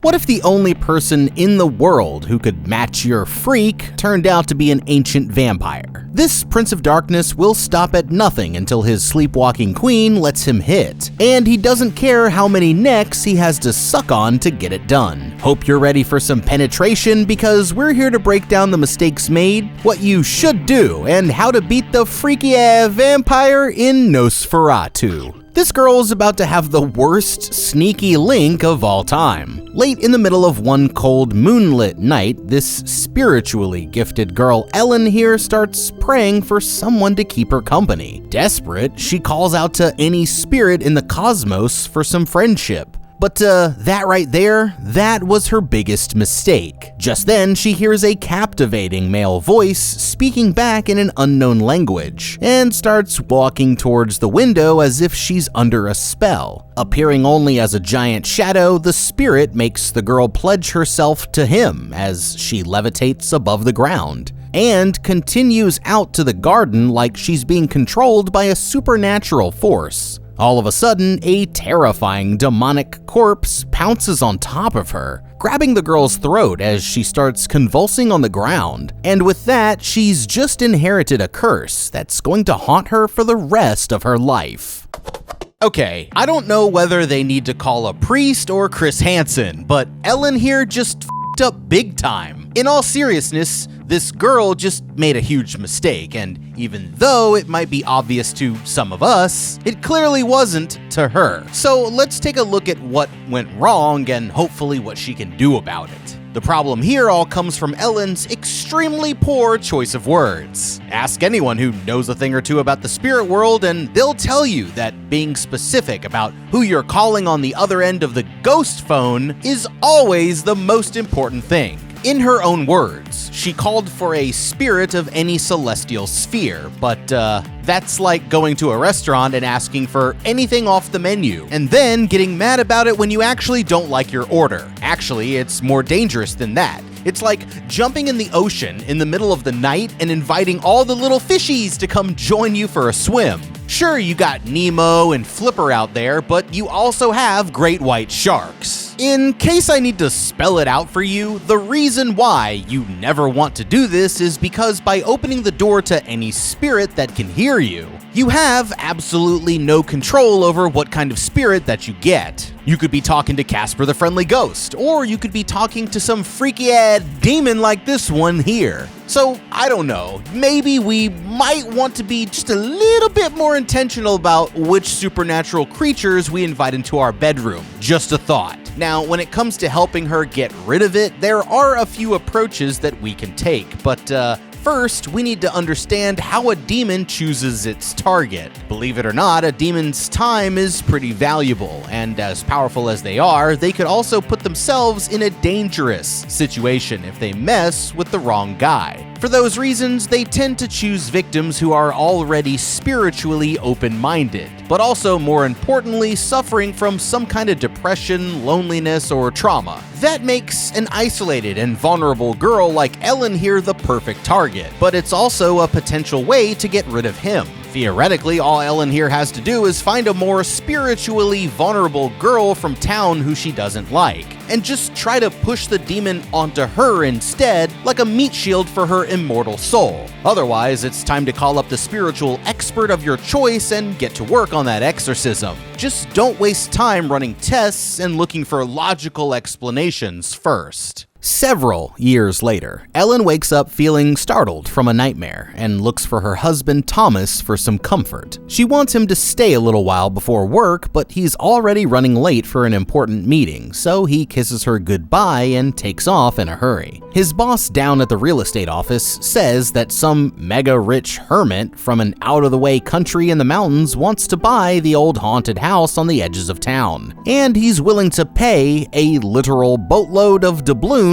What if the only person in the world who could match your freak turned out to be an ancient vampire? This Prince of Darkness will stop at nothing until his sleepwalking queen lets him hit, and he doesn't care how many necks he has to suck on to get it done. Hope you're ready for some penetration, because we're here to break down the mistakes made, what you should do, and how to beat the freaky vampire in Nosferatu. This girl is about to have the worst sneaky link of all time. Late in the middle of one cold moonlit night, this spiritually gifted girl Ellen here starts praying for someone to keep her company. Desperate, she calls out to any spirit in the cosmos for some friendship. But that right there, that was her biggest mistake. Just then, she hears a captivating male voice speaking back in an unknown language, and starts walking towards the window as if she's under a spell. Appearing only as a giant shadow, the spirit makes the girl pledge herself to him as she levitates above the ground, and continues out to the garden like she's being controlled by a supernatural force. All of a sudden, a terrifying demonic corpse pounces on top of her, grabbing the girl's throat as she starts convulsing on the ground. And with that, she's just inherited a curse that's going to haunt her for the rest of her life. Okay, I don't know whether they need to call a priest or Chris Hansen, but Ellen here just f***ed up big time. In all seriousness, this girl just made a huge mistake, and even though it might be obvious to some of us, it clearly wasn't to her. So let's take a look at what went wrong and hopefully what she can do about it. The problem here all comes from Ellen's extremely poor choice of words. Ask anyone who knows a thing or two about the spirit world and they'll tell you that being specific about who you're calling on the other end of the ghost phone is always the most important thing. In her own words, she called for a spirit of any celestial sphere, but that's like going to a restaurant and asking for anything off the menu, and then getting mad about it when you actually don't like your order. Actually, it's more dangerous than that. It's like jumping in the ocean in the middle of the night and inviting all the little fishies to come join you for a swim. Sure, you got Nemo and Flipper out there, but you also have great white sharks. In case I need to spell it out for you, the reason why you never want to do this is because by opening the door to any spirit that can hear you, you have absolutely no control over what kind of spirit that you get. You could be talking to Casper the Friendly Ghost, or you could be talking to some freaky-ass demon like this one here. So, I don't know, maybe we might want to be just a little bit more intentional about which supernatural creatures we invite into our bedroom. Just a thought. Now, when it comes to helping her get rid of it, there are a few approaches that we can take, but first, we need to understand how a demon chooses its target. Believe it or not, a demon's time is pretty valuable, and as powerful as they are, they could also put themselves in a dangerous situation if they mess with the wrong guy. For those reasons, they tend to choose victims who are already spiritually open-minded, but also, more importantly, suffering from some kind of depression, loneliness, or trauma. That makes an isolated and vulnerable girl like Ellen here the perfect target, but it's also a potential way to get rid of him. Theoretically, all Ellen here has to do is find a more spiritually vulnerable girl from town who she doesn't like, and just try to push the demon onto her instead, like a meat shield for her immortal soul. Otherwise, it's time to call up the spiritual expert of your choice and get to work on that exorcism. Just don't waste time running tests and looking for logical explanations first. Several years later, Ellen wakes up feeling startled from a nightmare and looks for her husband Thomas for some comfort. She wants him to stay a little while before work, but he's already running late for an important meeting, so he kisses her goodbye and takes off in a hurry. His boss down at the real estate office says that some mega-rich hermit from an out-of-the-way country in the mountains wants to buy the old haunted house on the edges of town, and he's willing to pay a literal boatload of doubloons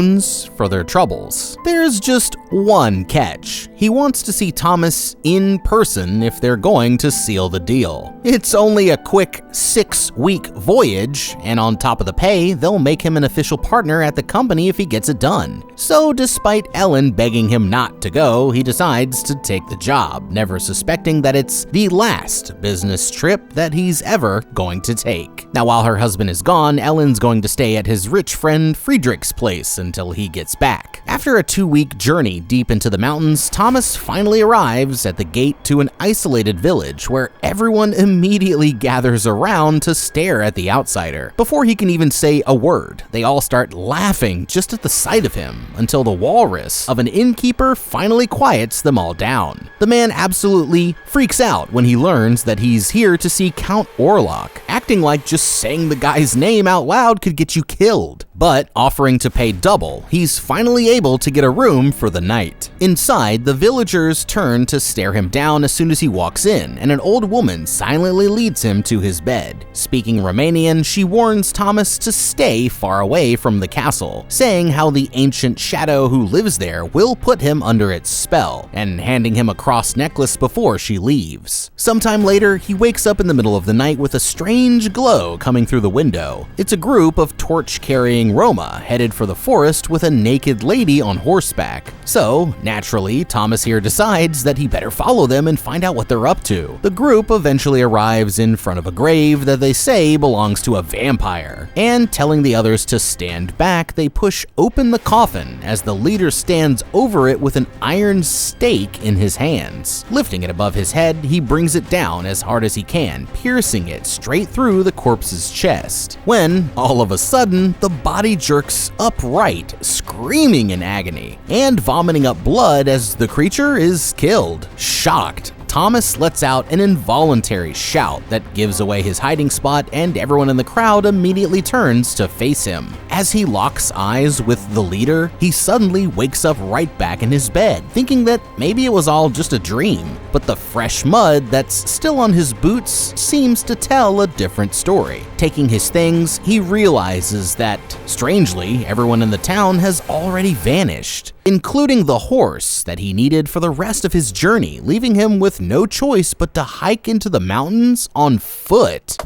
for their troubles. There's just One catch. He wants to see Thomas in person if they're going to seal the deal. It's only a quick 6-week voyage, and on top of the pay, they'll make him an official partner at the company if he gets it done. So despite Ellen begging him not to go, he decides to take the job, never suspecting that it's the last business trip that he's ever going to take. Now, while her husband is gone, Ellen's going to stay at his rich friend Friedrich's place until he gets back. After a 2-week journey deep into the mountains, Thomas finally arrives at the gate to an isolated village where everyone immediately gathers around to stare at the outsider. Before he can even say a word, they all start laughing just at the sight of him until the walrus of an innkeeper finally quiets them all down. The man absolutely freaks out when he learns that he's here to see Count Orlock, acting like just saying the guy's name out loud could get you killed. But offering to pay double, he's finally able to get a room for the night. Inside, the villagers turn to stare him down as soon as he walks in, and an old woman silently leads him to his bed. Speaking Romanian, she warns Thomas to stay far away from the castle, saying how the ancient shadow who lives there will put him under its spell, and handing him a cross necklace before she leaves. Sometime later, he wakes up in the middle of the night with a strange glow coming through the window. It's a group of torch-carrying Roma headed for the forest with a naked lady on horseback. So, naturally, Thomas here decides that he better follow them and find out what they're up to. The group eventually arrives in front of a grave that they say belongs to a vampire, and telling the others to stand back, they push open the coffin as the leader stands over it with an iron stake in his hands. Lifting it above his head, he brings it down as hard as he can, piercing it straight through the corpse's chest. When, all of a sudden, the body jerks upright, screaming in agony, and vomiting up blood as the creature is killed. Shocked, Thomas lets out an involuntary shout that gives away his hiding spot, and everyone in the crowd immediately turns to face him. As he locks eyes with the leader, he suddenly wakes up right back in his bed, thinking that maybe it was all just a dream. But the fresh mud that's still on his boots seems to tell a different story. Taking his things, he realizes that, strangely, everyone in the town has already vanished, including the horse that he needed for the rest of his journey, leaving him with no choice but to hike into the mountains on foot.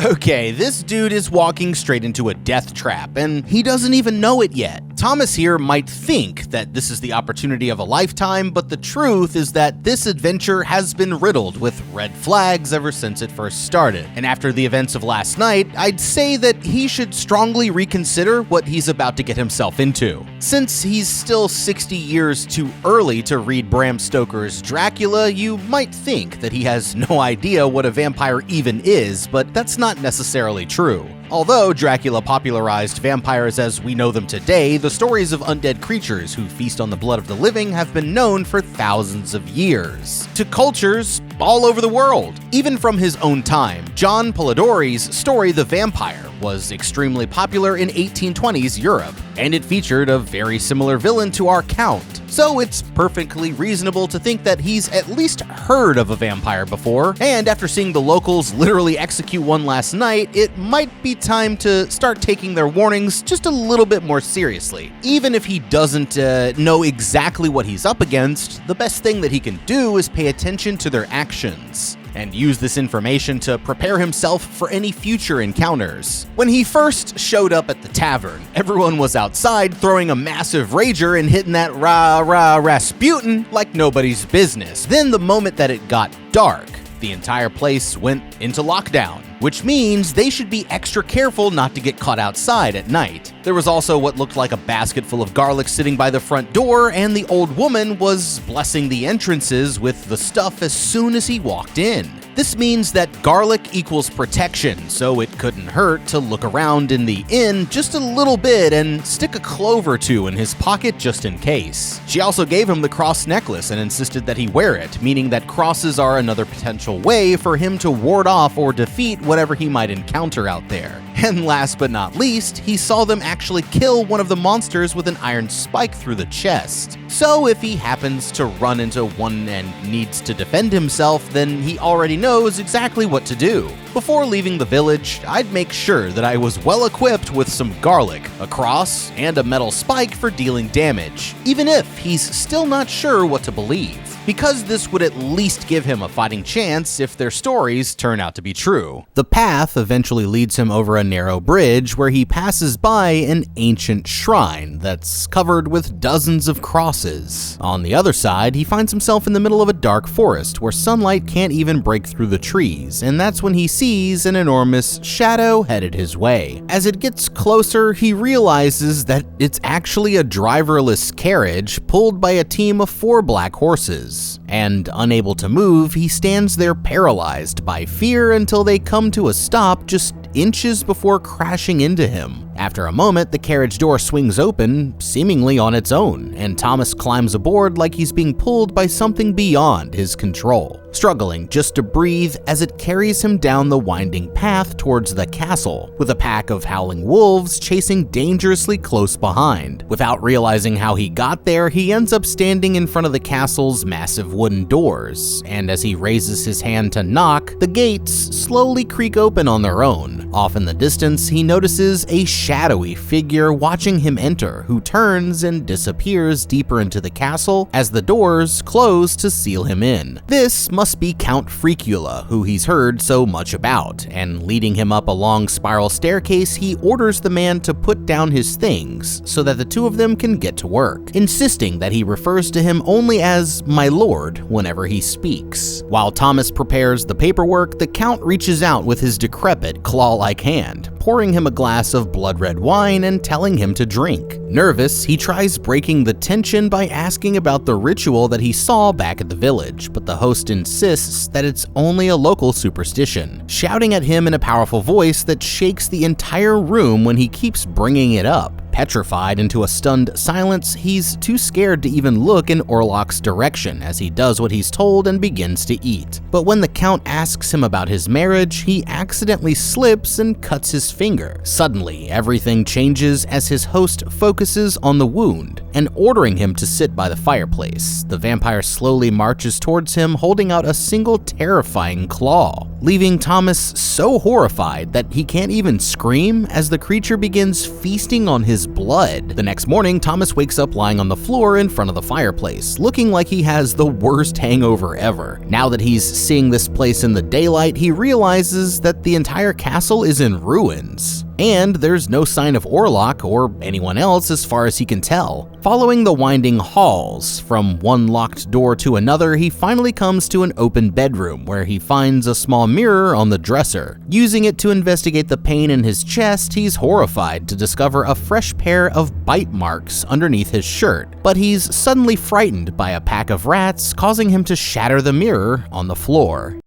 Okay, this dude is walking straight into a death trap, and he doesn't even know it yet. Thomas here might think that this is the opportunity of a lifetime, but the truth is that this adventure has been riddled with red flags ever since it first started. And after the events of last night, I'd say that he should strongly reconsider what he's about to get himself into. Since he's still 60 years too early to read Bram Stoker's Dracula, you might think that he has no idea what a vampire even is, but that's not necessarily true. Although Dracula popularized vampires as we know them today, the stories of undead creatures who feast on the blood of the living have been known for thousands of years, to cultures all over the world. Even from his own time, John Polidori's story The Vampire was extremely popular in 1820s Europe, and it featured a very similar villain to our Count. So it's perfectly reasonable to think that he's at least heard of a vampire before, and after seeing the locals literally execute one last night, it might be time to start taking their warnings just a little bit more seriously. Even if he doesn't know exactly what he's up against, the best thing that he can do is pay attention to their actions and use this information to prepare himself for any future encounters. When he first showed up at the tavern, everyone was outside throwing a massive rager and hitting that rah-rah Rasputin like nobody's business. Then the moment that it got dark, the entire place went into lockdown, which means they should be extra careful not to get caught outside at night. There was also what looked like a basket full of garlic sitting by the front door, and the old woman was blessing the entrances with the stuff as soon as he walked in. This means that garlic equals protection, so it couldn't hurt to look around in the inn just a little bit and stick a clove or two in his pocket just in case. She also gave him the cross necklace and insisted that he wear it, meaning that crosses are another potential way for him to ward off or defeat whatever he might encounter out there. And last but not least, he saw them actually kill one of the monsters with an iron spike through the chest. So if he happens to run into one and needs to defend himself, then he already knows exactly what to do. Before leaving the village, I'd make sure that I was well equipped with some garlic, a cross, and a metal spike for dealing damage, even if he's still not sure what to believe, because this would at least give him a fighting chance if their stories turn out to be true. The path eventually leads him over a narrow bridge where he passes by an ancient shrine that's covered with dozens of crosses. On the other side, he finds himself in the middle of a dark forest where sunlight can't even break through the trees, and that's when he sees an enormous shadow headed his way. As it gets closer, he realizes that it's actually a driverless carriage pulled by a team of 4 black horses. And unable to move, he stands there paralyzed by fear until they come to a stop just inches before crashing into him. After a moment, the carriage door swings open, seemingly on its own, and Thomas climbs aboard like he's being pulled by something beyond his control, struggling just to breathe as it carries him down the winding path towards the castle, with a pack of howling wolves chasing dangerously close behind. Without realizing how he got there, he ends up standing in front of the castle's massive wooden doors, and as he raises his hand to knock, the gates slowly creak open on their own. Off in the distance, he notices a shadowy figure watching him enter, who turns and disappears deeper into the castle as the doors close to seal him in. This must be Count FREAKULA, who he's heard so much about, and leading him up a long spiral staircase, he orders the man to put down his things so that the two of them can get to work, insisting that he refers to him only as "my lord" whenever he speaks. While Thomas prepares the paperwork, the Count reaches out with his decrepit, claw-like hand, pouring him a glass of blood-red wine and telling him to drink. Nervous, he tries breaking the tension by asking about the ritual that he saw back at the village, but the host insists that it's only a local superstition, shouting at him in a powerful voice that shakes the entire room when he keeps bringing it up. Petrified into a stunned silence, he's too scared to even look in Orlock's direction as he does what he's told and begins to eat. But when the Count asks him about his marriage, he accidentally slips and cuts his finger. Suddenly, everything changes as his host focuses on the wound, and ordering him to sit by the fireplace, the vampire slowly marches towards him holding out a single terrifying claw, leaving Thomas so horrified that he can't even scream as the creature begins feasting on his blood. The next morning, Thomas wakes up lying on the floor in front of the fireplace, looking like he has the worst hangover ever. Now that he's seeing this place in the daylight, he realizes that the entire castle is in ruins, and there's no sign of Orlock or anyone else as far as he can tell. Following the winding halls, from one locked door to another, he finally comes to an open bedroom where he finds a small mirror on the dresser. Using it to investigate the pain in his chest, he's horrified to discover a fresh pair of bite marks underneath his shirt, but he's suddenly frightened by a pack of rats, causing him to shatter the mirror on the floor.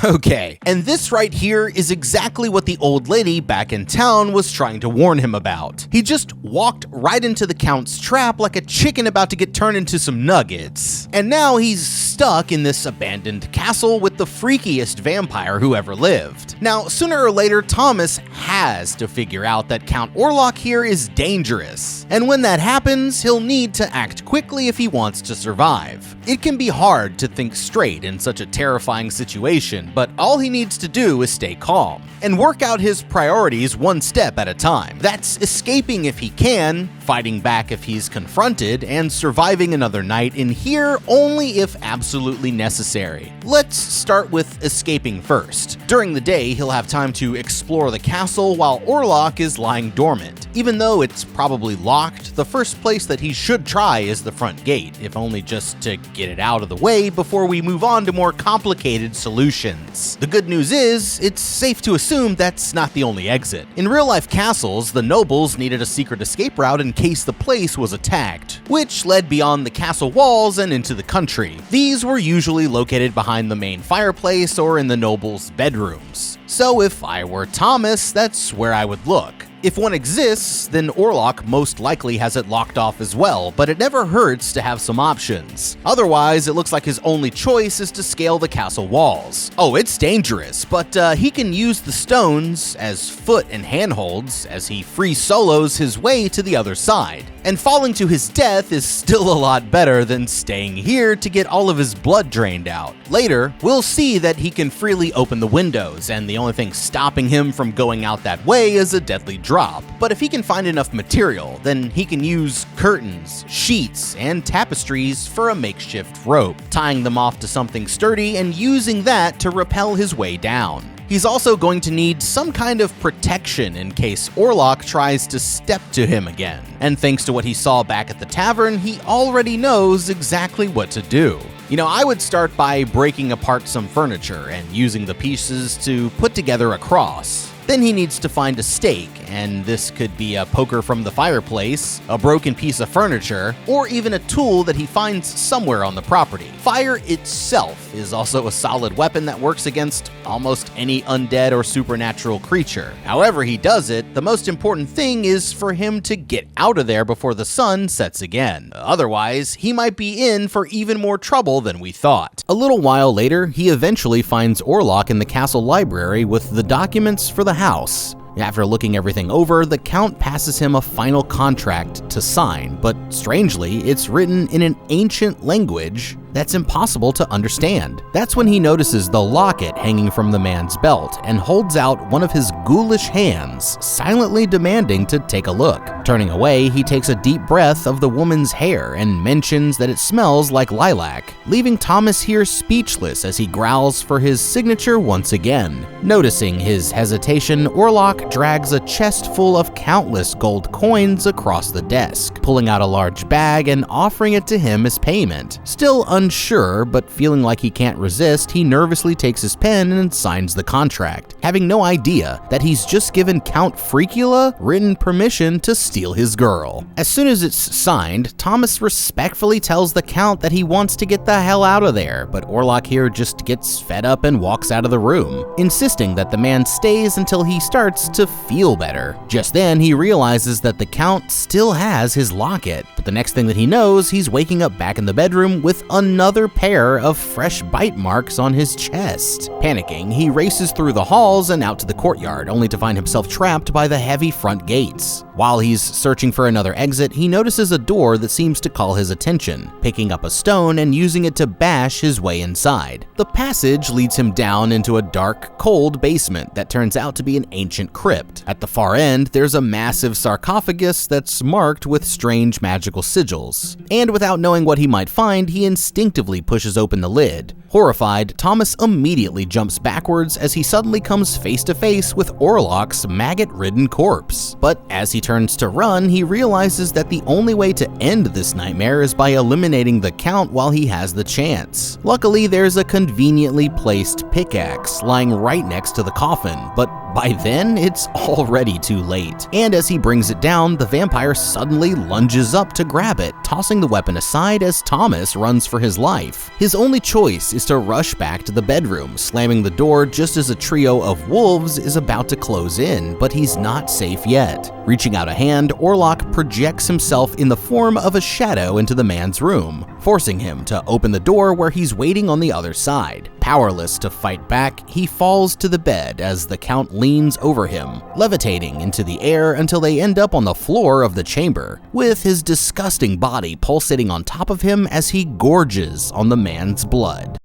Okay, and this right here is exactly what the old lady back in town was trying to warn him about. He just walked right into the Count's trap like a chicken about to get turned into some nuggets. And now he's stuck in this abandoned castle with the freakiest vampire who ever lived. Now, sooner or later, Thomas has to figure out that Count Orlock here is dangerous. And when that happens, he'll need to act quickly if he wants to survive. It can be hard to think straight in such a terrifying situation, but all he needs to do is stay calm and work out his priorities one step at a time. That's escaping if he can, fighting back if he's confronted, and surviving another night in here only if absolutely necessary. Let's start with escaping first. During the day, he'll have time to explore the castle while Orlock is lying dormant. Even though it's probably locked, the first place that he should try is the front gate, if only just to get it out of the way before we move on to more complicated solutions. The good news is, it's safe to assume that's not the only exit. In real-life castles, the nobles needed a secret escape route in case the place was attacked, which led beyond the castle walls and into the country. These were usually located behind the main fireplace or in the nobles' bedrooms. So if I were Thomas, that's where I would look. If one exists, then Orlock most likely has it locked off as well, but it never hurts to have some options. Otherwise, it looks like his only choice is to scale the castle walls. Oh, it's dangerous, but he can use the stones as foot and handholds as he free solos his way to the other side. And falling to his death is still a lot better than staying here to get all of his blood drained out. Later, we'll see that he can freely open the windows, and the only thing stopping him from going out that way is a deadly drop. But if he can find enough material, then he can use curtains, sheets, and tapestries for a makeshift rope, tying them off to something sturdy and using that to rappel his way down. He's also going to need some kind of protection in case Orlock tries to step to him again. And thanks to what he saw back at the tavern, he already knows exactly what to do. I would start by breaking apart some furniture and using the pieces to put together a cross. Then he needs to find a stake, and this could be a poker from the fireplace, a broken piece of furniture, or even a tool that he finds somewhere on the property. Fire itself is also a solid weapon that works against almost any undead or supernatural creature. However he does it, the most important thing is for him to get out of there before the sun sets again. Otherwise, he might be in for even more trouble than we thought. A little while later, he eventually finds Orlock in the castle library with the documents for the house. After looking everything over, the Count passes him a final contract to sign, but strangely, it's written in an ancient language that's impossible to understand. That's when he notices the locket hanging from the man's belt and holds out one of his ghoulish hands, silently demanding to take a look. Turning away, he takes a deep breath of the woman's hair and mentions that it smells like lilac, leaving Thomas here speechless as he growls for his signature once again. Noticing his hesitation, Orlock drags a chest full of countless gold coins across the desk, pulling out a large bag and offering it to him as payment. Still unsure, but feeling like he can't resist, he nervously takes his pen and signs the contract, having no idea that he's just given Count FREAKULA written permission to steal his girl. As soon as it's signed, Thomas respectfully tells the Count that he wants to get the hell out of there, but Orlock here just gets fed up and walks out of the room, insisting that the man stays until he starts to feel better. Just then, he realizes that the Count still has his locket, but the next thing that he knows, he's waking up back in the bedroom with another pair of fresh bite marks on his chest. Panicking, he races through the halls and out to the courtyard, only to find himself trapped by the heavy front gates. While he's searching for another exit, he notices a door that seems to call his attention, picking up a stone and using it to bash his way inside. The passage leads him down into a dark, cold basement that turns out to be an ancient crypt. At the far end, there's a massive sarcophagus that's marked with strange magical sigils. And without knowing what he might find, he instinctively pushes open the lid. Horrified, Thomas immediately jumps backwards as he suddenly comes face to face with Orlock's maggot-ridden corpse. But as he turns to run, he realizes that the only way to end this nightmare is by eliminating the Count while he has the chance. Luckily, there's a conveniently placed pickaxe lying right next to the coffin, but by then, it's already too late. And as he brings it down, the vampire suddenly lunges up to grab it, tossing the weapon aside as Thomas runs for his life. His only choice is to rush back to the bedroom, slamming the door just as a trio of wolves is about to close in, but he's not safe yet. Reaching out a hand, Orlock projects himself in the form of a shadow into the man's room, forcing him to open the door where he's waiting on the other side. Powerless to fight back, he falls to the bed as the Count leans over him, levitating into the air until they end up on the floor of the chamber, with his disgusting body pulsating on top of him as he gorges on the man's blood.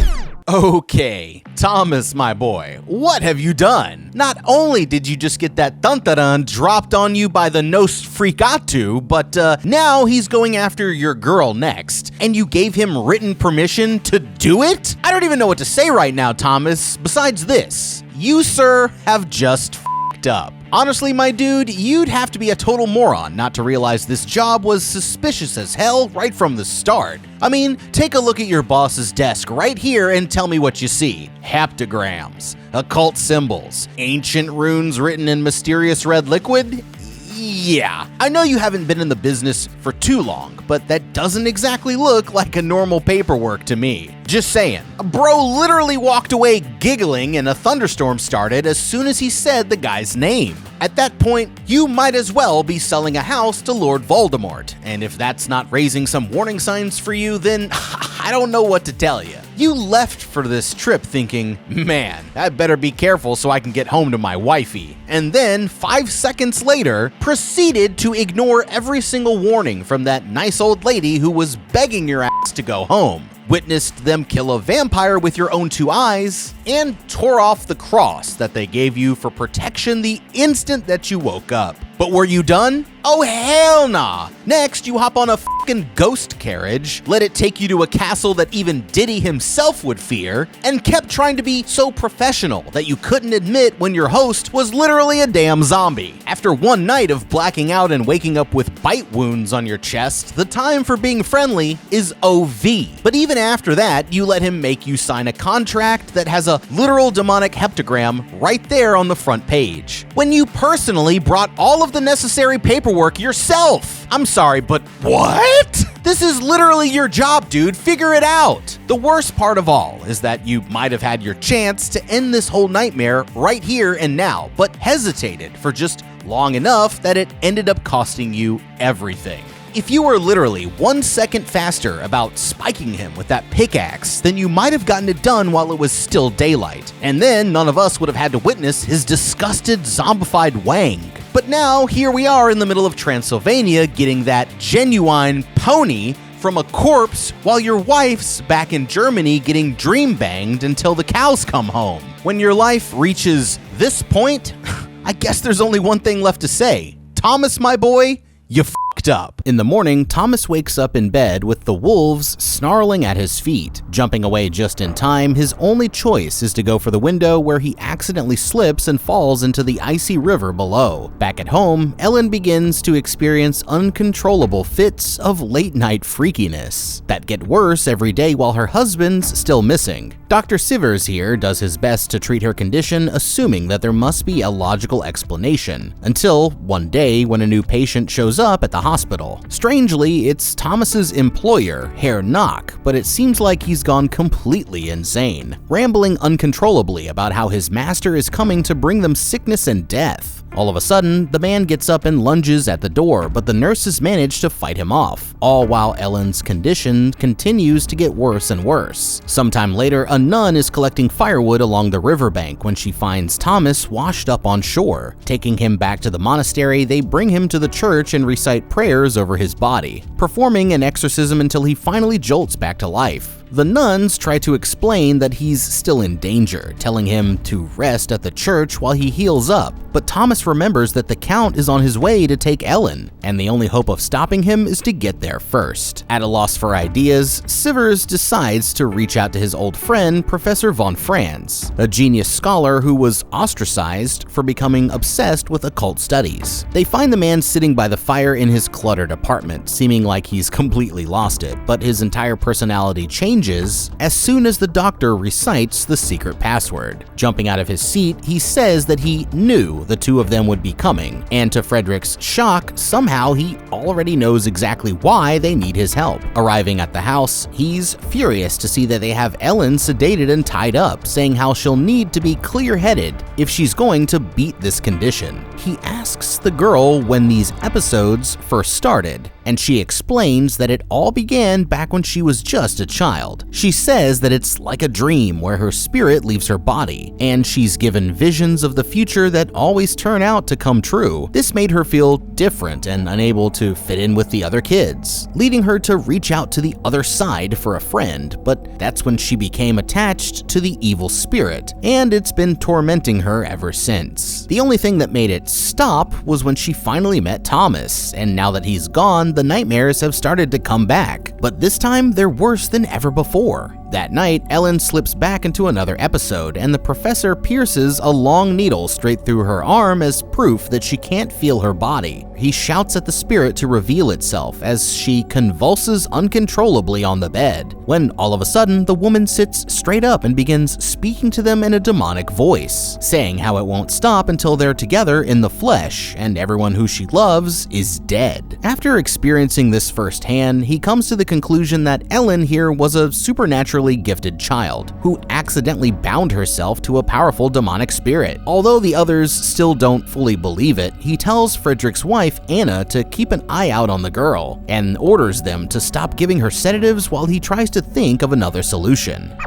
Okay, Thomas, my boy, what have you done? Not only did you just get that dun-dun-dun dropped on you by the Nosferatu, but now he's going after your girl next, and you gave him written permission to do it? I don't even know what to say right now, Thomas, besides this. You, sir, have just f***ed up. Honestly, my dude, you'd have to be a total moron not to realize this job was suspicious as hell right from the start. I mean, take a look at your boss's desk right here and tell me what you see. Haptograms, occult symbols, ancient runes written in mysterious red liquid. Yeah, I know you haven't been in the business for too long, but that doesn't exactly look like a normal paperwork to me. Just saying. Bro literally walked away giggling and a thunderstorm started as soon as he said the guy's name. At that point, you might as well be selling a house to Lord Voldemort, and if that's not raising some warning signs for you, then I don't know what to tell you. You left for this trip thinking, man, I better be careful so I can get home to my wifey. And then, 5 seconds later, proceeded to ignore every single warning from that nice old lady who was begging your ass to go home. Witnessed them kill a vampire with your own 2 eyes, and tore off the cross that they gave you for protection the instant that you woke up. But were you done? Oh hell nah! Next, you hop on a fucking ghost carriage, let it take you to a castle that even Diddy himself would fear, and kept trying to be so professional that you couldn't admit when your host was literally a damn zombie. After one night of blacking out and waking up with bite wounds on your chest, the time for being friendly is OV. But even after that, you let him make you sign a contract that has a literal demonic heptagram right there on the front page, when you personally brought all of the necessary paperwork yourself. I'm sorry, but what? This is literally your job, dude. Figure it out. The worst part of all is that you might have had your chance to end this whole nightmare right here and now, but hesitated for just long enough that it ended up costing you everything. If you were literally 1 second faster about spiking him with that pickaxe, then you might have gotten it done while it was still daylight. And then none of us would have had to witness his disgusted, zombified wang. But now, here we are in the middle of Transylvania getting that genuine pony from a corpse while your wife's back in Germany getting dream banged until the cows come home. When your life reaches this point, I guess there's only one thing left to say. Thomas, my boy, you f***ed up. In the morning, Thomas wakes up in bed with the wolves snarling at his feet. Jumping away just in time, his only choice is to go for the window where he accidentally slips and falls into the icy river below. Back at home, Ellen begins to experience uncontrollable fits of late-night freakiness that get worse every day while her husband's still missing. Dr. Sivers here does his best to treat her condition, assuming that there must be a logical explanation, until one day when a new patient shows up at the hospital. Strangely, it's Thomas's employer, Herr Knock, but it seems like he's gone completely insane, rambling uncontrollably about how his master is coming to bring them sickness and death. All of a sudden, the man gets up and lunges at the door, but the nurses manage to fight him off, all while Ellen's condition continues to get worse and worse. Sometime later, a nun is collecting firewood along the riverbank when she finds Thomas washed up on shore. Taking him back to the monastery, they bring him to the church and recite prayers over his body, performing an exorcism until he finally jolts back to life. The nuns try to explain that he's still in danger, telling him to rest at the church while he heals up, but Thomas remembers that the Count is on his way to take Ellen, and the only hope of stopping him is to get there first. At a loss for ideas, Sivers decides to reach out to his old friend, Professor von Franz, a genius scholar who was ostracized for becoming obsessed with occult studies. They find the man sitting by the fire in his cluttered apartment, seeming like he's completely lost it, but his entire personality changes as soon as the doctor recites the secret password. Jumping out of his seat, he says that he knew the two of them would be coming, and to Frederick's shock, somehow he already knows exactly why they need his help. Arriving at the house, he's furious to see that they have Ellen sedated and tied up, saying how she'll need to be clear-headed if she's going to beat this condition. He asks the girl when these episodes first started, and she explains that it all began back when she was just a child. She says that it's like a dream where her spirit leaves her body, and she's given visions of the future that always turn out to come true. This made her feel different and unable to fit in with the other kids, leading her to reach out to the other side for a friend, but that's when she became attached to the evil spirit, and it's been tormenting her ever since. The only thing that made it stop was when she finally met Thomas, and now that he's gone, the nightmares have started to come back, but this time they're worse than ever before. That night, Ellen slips back into another episode, and the professor pierces a long needle straight through her arm as proof that she can't feel her body. He shouts at the spirit to reveal itself as she convulses uncontrollably on the bed, when all of a sudden the woman sits straight up and begins speaking to them in a demonic voice, saying how it won't stop until they're together in the flesh and everyone who she loves is dead. After experiencing this firsthand, he comes to the conclusion that Ellen here was a supernaturally gifted child who accidentally bound herself to a powerful demonic spirit. Although the others still don't fully believe it, he tells Frederick's wife Anna to keep an eye out on the girl and orders them to stop giving her sedatives while he tries to think of another solution.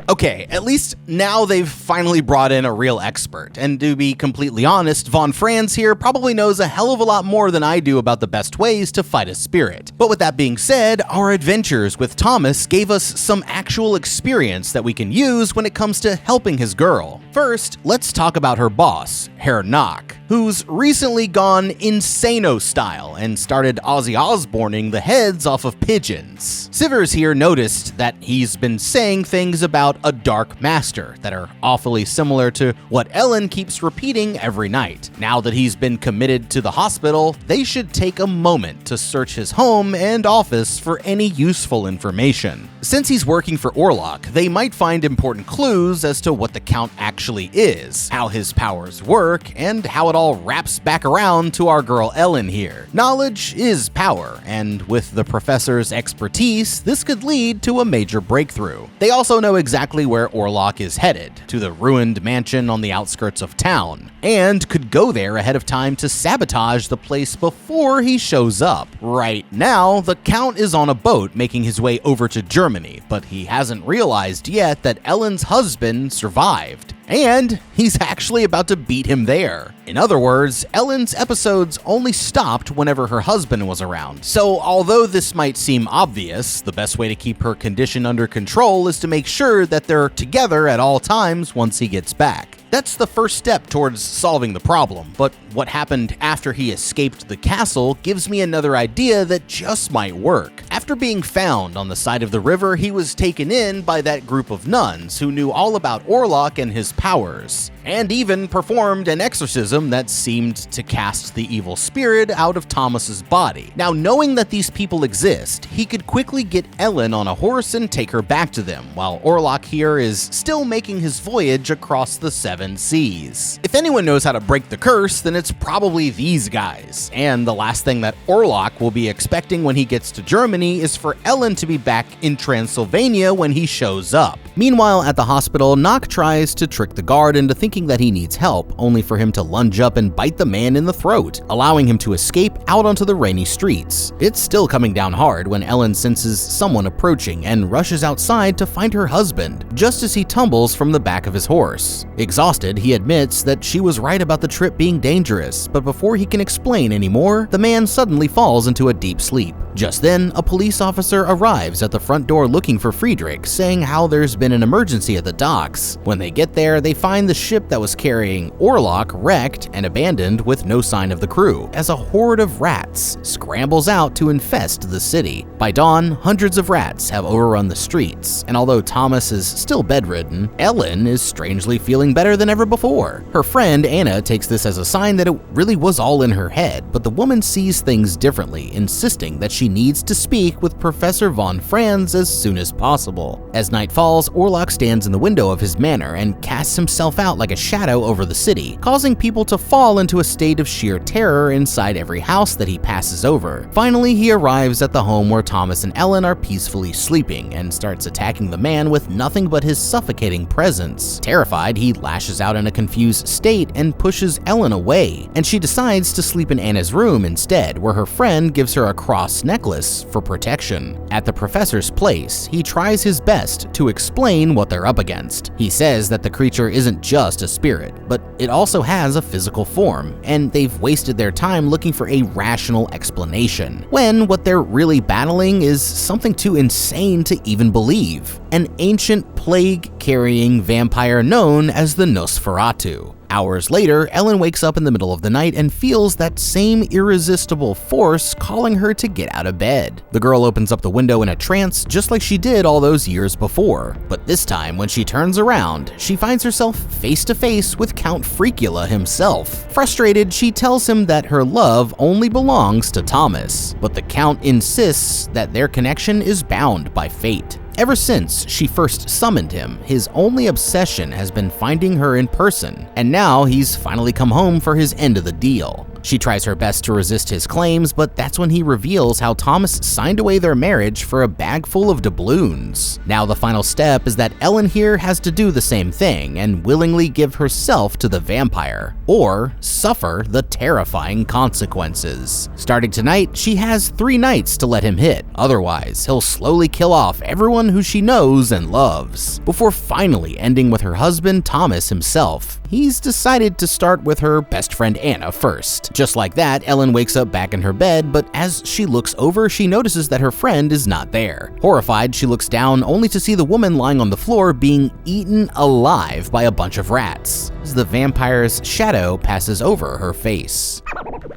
Okay, at least now they've finally brought in a real expert, and to be completely honest, Von Franz here probably knows a hell of a lot more than I do about the best ways to fight a spirit. But with that being said, our adventures with Thomas gave us some actual experience that we can use when it comes to helping his girl. First, let's talk about her boss, Herr Knock, who's recently gone insano style and started Ozzy Osbourning the heads off of pigeons. Sivers here noticed that he's been saying things about a dark master that are awfully similar to what Ellen keeps repeating every night. Now that he's been committed to the hospital, they should take a moment to search his home and office for any useful information. Since he's working for Orlock, they might find important clues as to what the Count actually is, how his powers work, and how it all wraps back around to our girl Ellen here. Knowledge is power, and with the professor's expertise, this could lead to a major breakthrough. They also know exactly where Orlock is headed, to the ruined mansion on the outskirts of town, and could go there ahead of time to sabotage the place before he shows up. Right now, the Count is on a boat making his way over to Germany, but he hasn't realized yet that Ellen's husband survived, and he's actually about to beat him there. In other words, Ellen's episodes only stopped whenever her husband was around. So although this might seem obvious, the best way to keep her condition under control is to make sure that they're together at all times once he gets back. That's the first step towards solving the problem, but what happened after he escaped the castle gives me another idea that just might work. After being found on the side of the river, he was taken in by that group of nuns who knew all about Orlock and his powers, and even performed an exorcism that seemed to cast the evil spirit out of Thomas's body. Now, knowing that these people exist, he could quickly get Ellen on a horse and take her back to them, while Orlock here is still making his voyage across the seven seas. If anyone knows how to break the curse, then it's probably these guys, and the last thing that Orlock will be expecting when he gets to Germany is for Ellen to be back in Transylvania when he shows up. Meanwhile, at the hospital, Knock tries to trick the guard into thinking that he needs help, only for him to lunge up and bite the man in the throat, allowing him to escape out onto the rainy streets. It's still coming down hard when Ellen senses someone approaching and rushes outside to find her husband, just as he tumbles from the back of his horse. Exhausted, he admits that she was right about the trip being dangerous, but before he can explain anymore, the man suddenly falls into a deep sleep. Just then, a police officer arrives at the front door looking for Friedrich, saying how there's been an emergency at the docks. When they get there, they find the ship that was carrying Orlock wrecked and abandoned with no sign of the crew, as a horde of rats scrambles out to infest the city. By dawn, hundreds of rats have overrun the streets, and although Thomas is still bedridden, Ellen is strangely feeling better than ever before. Her friend Anna takes this as a sign that it really was all in her head, but the woman sees things differently, insisting that she needs to speak with Professor Von Franz as soon as possible. As night falls, Orlock stands in the window of his manor and casts himself out like a shadow over the city, causing people to fall into a state of sheer terror inside every house that he passes over. Finally, he arrives at the home where Thomas and Ellen are peacefully sleeping and starts attacking the man with nothing but his suffocating presence. Terrified, he lashes out in a confused state and pushes Ellen away, and she decides to sleep in Anna's room instead, where her friend gives her a cross necklace for protection. At the professor's place, he tries his best to explain what they're up against. He says that the creature isn't just a spirit, but it also has a physical form, and they've wasted their time looking for a rational explanation, when what they're really battling is something too insane to even believe: an ancient plague-carrying vampire known as the Nosferatu. Hours later, Ellen wakes up in the middle of the night and feels that same irresistible force calling her to get out of bed. The girl opens up the window in a trance just like she did all those years before, but this time when she turns around, she finds herself face to face with Count FREAKULA himself. Frustrated, she tells him that her love only belongs to Thomas, but the Count insists that their connection is bound by fate. Ever since she first summoned him, his only obsession has been finding her in person, and now he's finally come home for his end of the deal. She tries her best to resist his claims, but that's when he reveals how Thomas signed away their marriage for a bag full of doubloons. Now the final step is that Ellen here has to do the same thing and willingly give herself to the vampire, or suffer the terrifying consequences. Starting tonight, she has 3 nights to let him hit, otherwise he'll slowly kill off everyone who she knows and loves, before finally ending with her husband Thomas himself. He's decided to start with her best friend Anna first. Just like that, Ellen wakes up back in her bed, but as she looks over, she notices that her friend is not there. Horrified, she looks down only to see the woman lying on the floor being eaten alive by a bunch of rats, as the vampire's shadow passes over her face.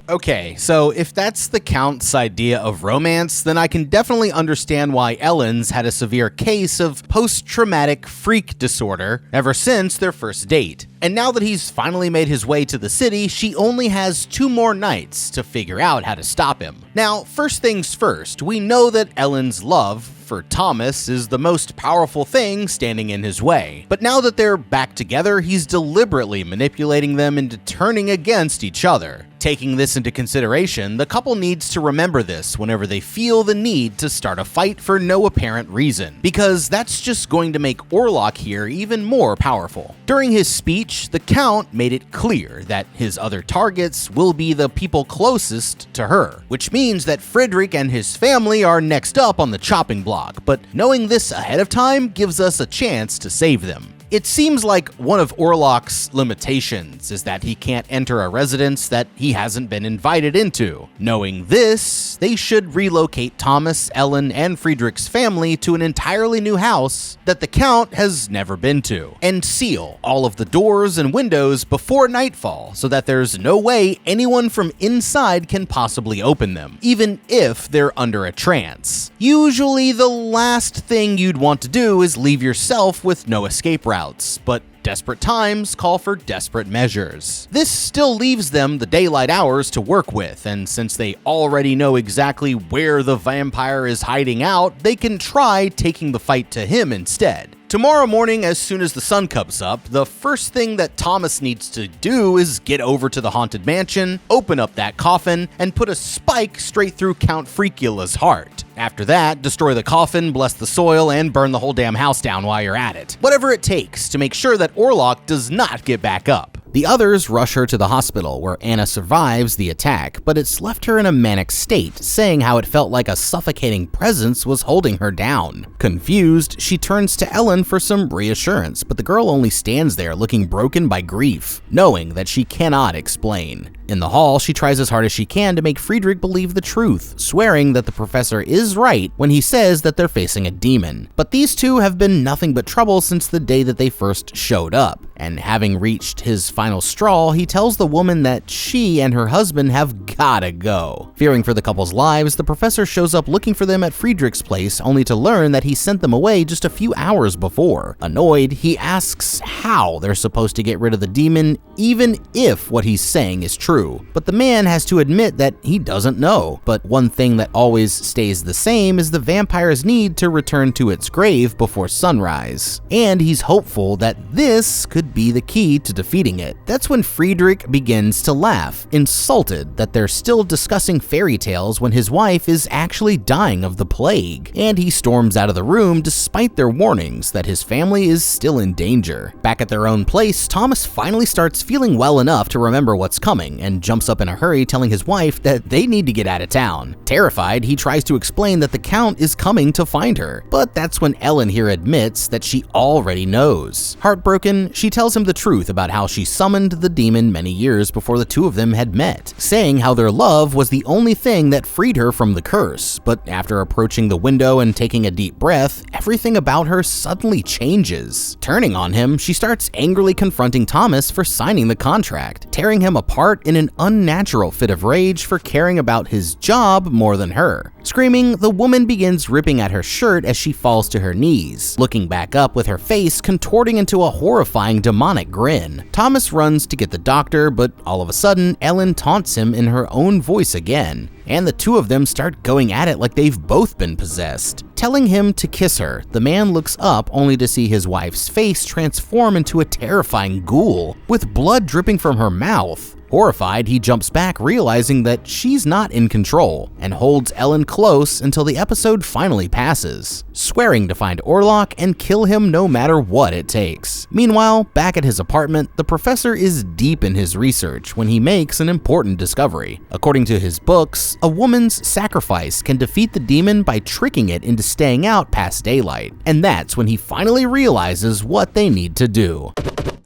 Okay, so if that's the Count's idea of romance, then I can definitely understand why Ellen's had a severe case of post-traumatic freak disorder ever since their first date. And now that he's finally made his way to the city, she only has 2 more nights to figure out how to stop him. Now, first things first, we know that Ellen's love for Thomas is the most powerful thing standing in his way. But now that they're back together, he's deliberately manipulating them into turning against each other. Taking this into consideration, the couple needs to remember this whenever they feel the need to start a fight for no apparent reason, because that's just going to make Orlock here even more powerful. During his speech, the Count made it clear that his other targets will be the people closest to her, which means that Friedrich and his family are next up on the chopping block, but knowing this ahead of time gives us a chance to save them. It seems like one of Orlock's limitations is that he can't enter a residence that he hasn't been invited into. Knowing this, they should relocate Thomas, Ellen, and Friedrich's family to an entirely new house that the Count has never been to, and seal all of the doors and windows before nightfall so that there's no way anyone from inside can possibly open them, even if they're under a trance. Usually the last thing you'd want to do is leave yourself with no escape routes, but desperate times call for desperate measures. This still leaves them the daylight hours to work with, and since they already know exactly where the vampire is hiding out, they can try taking the fight to him instead. Tomorrow morning, as soon as the sun comes up, the first thing that Thomas needs to do is get over to the haunted mansion, open up that coffin, and put a spike straight through Count FREAKULA's heart. After that, destroy the coffin, bless the soil, and burn the whole damn house down while you're at it. Whatever it takes to make sure that Orlock does not get back up. The others rush her to the hospital, where Anna survives the attack, but it's left her in a manic state, saying how it felt like a suffocating presence was holding her down. Confused, she turns to Ellen for some reassurance, but the girl only stands there looking broken by grief, knowing that she cannot explain. In the hall, she tries as hard as she can to make Friedrich believe the truth, swearing that the professor is right when he says that they're facing a demon. But these two have been nothing but trouble since the day that they first showed up, and having reached his final straw, he tells the woman that she and her husband have gotta go. Fearing for the couple's lives, the professor shows up looking for them at Friedrich's place, only to learn that he sent them away just a few hours before. Annoyed, he asks how they're supposed to get rid of the demon, even if what he's saying is true. But the man has to admit that he doesn't know. But one thing that always stays the same is the vampire's need to return to its grave before sunrise. And he's hopeful that this could be the key to defeating it. That's when Friedrich begins to laugh, insulted that they're still discussing fairy tales when his wife is actually dying of the plague. And he storms out of the room despite their warnings that his family is still in danger. Back at their own place, Thomas finally starts feeling well enough to remember what's coming, and jumps up in a hurry telling his wife that they need to get out of town. Terrified, he tries to explain that the Count is coming to find her, but that's when Ellen here admits that she already knows. Heartbroken, she tells tells him the truth about how she summoned the demon many years before the two of them had met, saying how their love was the only thing that freed her from the curse. But after approaching the window and taking a deep breath, everything about her suddenly changes. Turning on him, she starts angrily confronting Thomas for signing the contract, tearing him apart in an unnatural fit of rage for caring about his job more than her. Screaming, the woman begins ripping at her shirt as she falls to her knees, looking back up with her face contorting into a horrifying demonic grin. Thomas runs to get the doctor, but all of a sudden, Ellen taunts him in her own voice again, and the two of them start going at it like they've both been possessed. Telling him to kiss her, the man looks up only to see his wife's face transform into a terrifying ghoul, with blood dripping from her mouth. Horrified, he jumps back, realizing that she's not in control, and holds Ellen close until the episode finally passes, swearing to find Orlock and kill him no matter what it takes. Meanwhile, back at his apartment, the professor is deep in his research when he makes an important discovery. According to his books, a woman's sacrifice can defeat the demon by tricking it into staying out past daylight, and that's when he finally realizes what they need to do.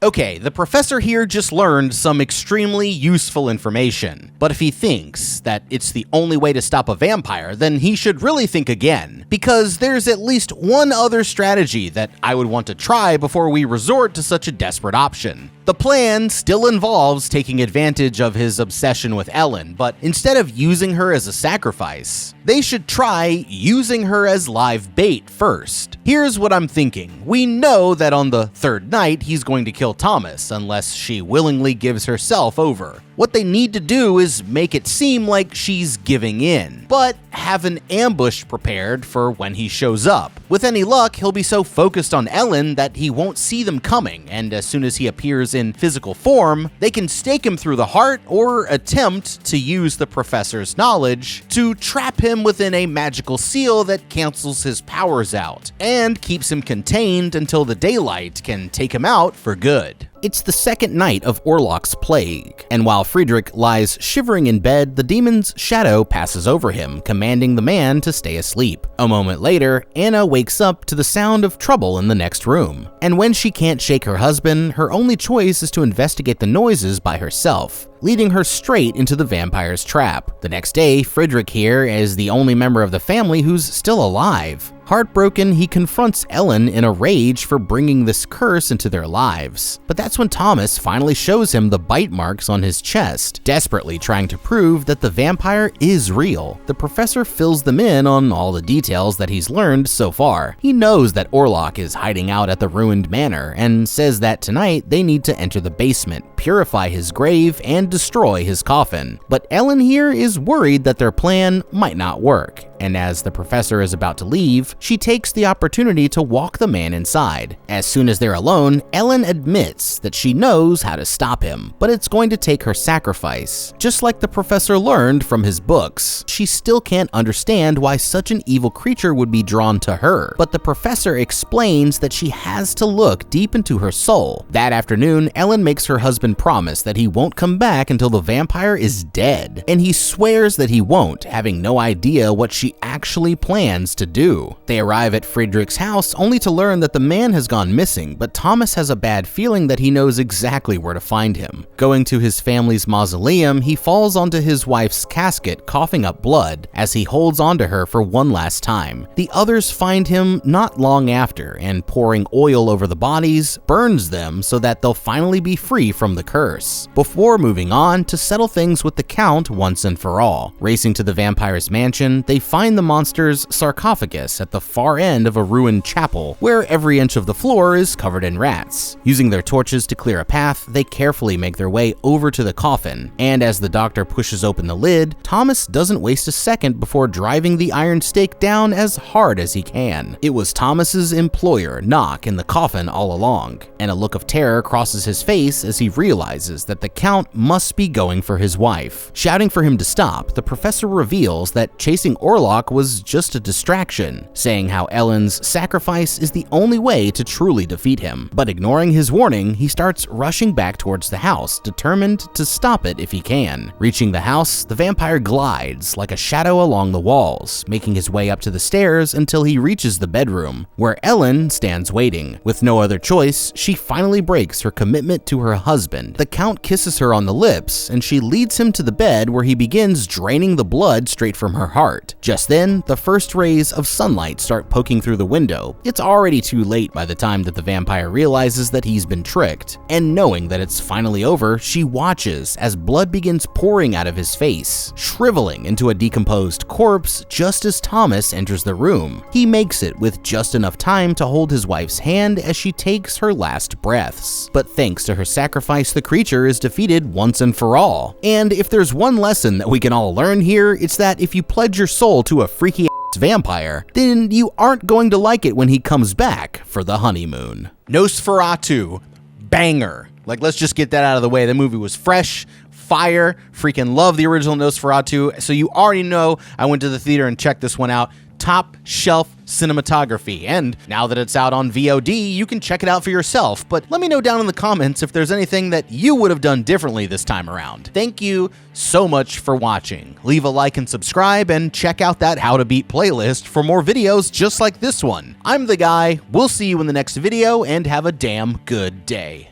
Okay, the professor here just learned some extremely useful information, but if he thinks that it's the only way to stop a vampire, then he should really think again, because there's at least one other strategy that I would want to try before we resort to such a desperate option. The plan still involves taking advantage of his obsession with Ellen, but instead of using her as a sacrifice, they should try using her as live bait first. Here's what I'm thinking. We know that on the third night, he's going to kill Thomas unless she willingly gives herself over. What they need to do is make it seem like she's giving in, but have an ambush prepared for when he shows up. With any luck, he'll be so focused on Ellen that he won't see them coming, and as soon as he appears in physical form, they can stake him through the heart or attempt to use the professor's knowledge to trap him within a magical seal that cancels his powers out and keeps him contained until the daylight can take him out for good. It's the second night of Orlock's plague, and while Friedrich lies shivering in bed, the demon's shadow passes over him, commanding the man to stay asleep. A moment later, Anna wakes up to the sound of trouble in the next room, and when she can't shake her husband, her only choice is to investigate the noises by herself, leading her straight into the vampire's trap. The next day, Friedrich here is the only member of the family who's still alive. Heartbroken, he confronts Ellen in a rage for bringing this curse into their lives. But that's when Thomas finally shows him the bite marks on his chest, desperately trying to prove that the vampire is real. The professor fills them in on all the details that he's learned so far. He knows that Orlock is hiding out at the ruined manor and says that tonight they need to enter the basement, purify his grave, and destroy his coffin. But Ellen here is worried that their plan might not work, and as the professor is about to leave, she takes the opportunity to walk the man inside. As soon as they're alone, Ellen admits that she knows how to stop him, but it's going to take her sacrifice. Just like the professor learned from his books, she still can't understand why such an evil creature would be drawn to her, but the professor explains that she has to look deep into her soul. That afternoon, Ellen makes her husband promise that he won't come back until the vampire is dead, and he swears that he won't, having no idea what she actually plans to do. They arrive at Friedrich's house only to learn that the man has gone missing, but Thomas has a bad feeling that he knows exactly where to find him. Going to his family's mausoleum, he falls onto his wife's casket, coughing up blood as he holds onto her for one last time. The others find him not long after, and pouring oil over the bodies, burns them so that they'll finally be free from the curse, before moving on to settle things with the Count once and for all. Racing to the vampire's mansion, they find the monster's sarcophagus at the far end of a ruined chapel, where every inch of the floor is covered in rats. Using their torches to clear a path, they carefully make their way over to the coffin, and as the doctor pushes open the lid, Thomas doesn't waste a second before driving the iron stake down as hard as he can. It was Thomas's employer, Knock, in the coffin all along, and a look of terror crosses his face as he realizes that the Count must be going for his wife. Shouting for him to stop, the professor reveals that chasing Orlock was just a distraction, saying how Ellen's sacrifice is the only way to truly defeat him. But ignoring his warning, he starts rushing back towards the house, determined to stop it if he can. Reaching the house, the vampire glides like a shadow along the walls, making his way up to the stairs until he reaches the bedroom, where Ellen stands waiting. With no other choice, she finally breaks her commitment to her husband. The Count kisses her on the lips, and she leads him to the bed where he begins draining the blood straight from her heart. Just then, the first rays of sunlight start poking through the window. It's already too late by the time that the vampire realizes that he's been tricked, and knowing that it's finally over, she watches as blood begins pouring out of his face, shriveling into a decomposed corpse just as Thomas enters the room. He makes it with just enough time to hold his wife's hand as she takes her last breaths. But thanks to her sacrifice, the creature is defeated once and for all. And if there's one lesson that we can all learn here, it's that if you pledge your soul to a freaky vampire, then you aren't going to like it when he comes back for the honeymoon. Nosferatu, banger. Like, let's just get that out of the way. The movie was fresh, fire, freaking love the original Nosferatu. So you already know I went to the theater and checked this one out. Top shelf cinematography, and now that it's out on VOD, you can check it out for yourself. But let me know down in the comments if there's anything that you would have done differently this time around. Thank you so much for watching. Leave a like and subscribe, and check out that How to Beat playlist for more videos just like this one. I'm the guy. We'll see you in the next video, and have a damn good day.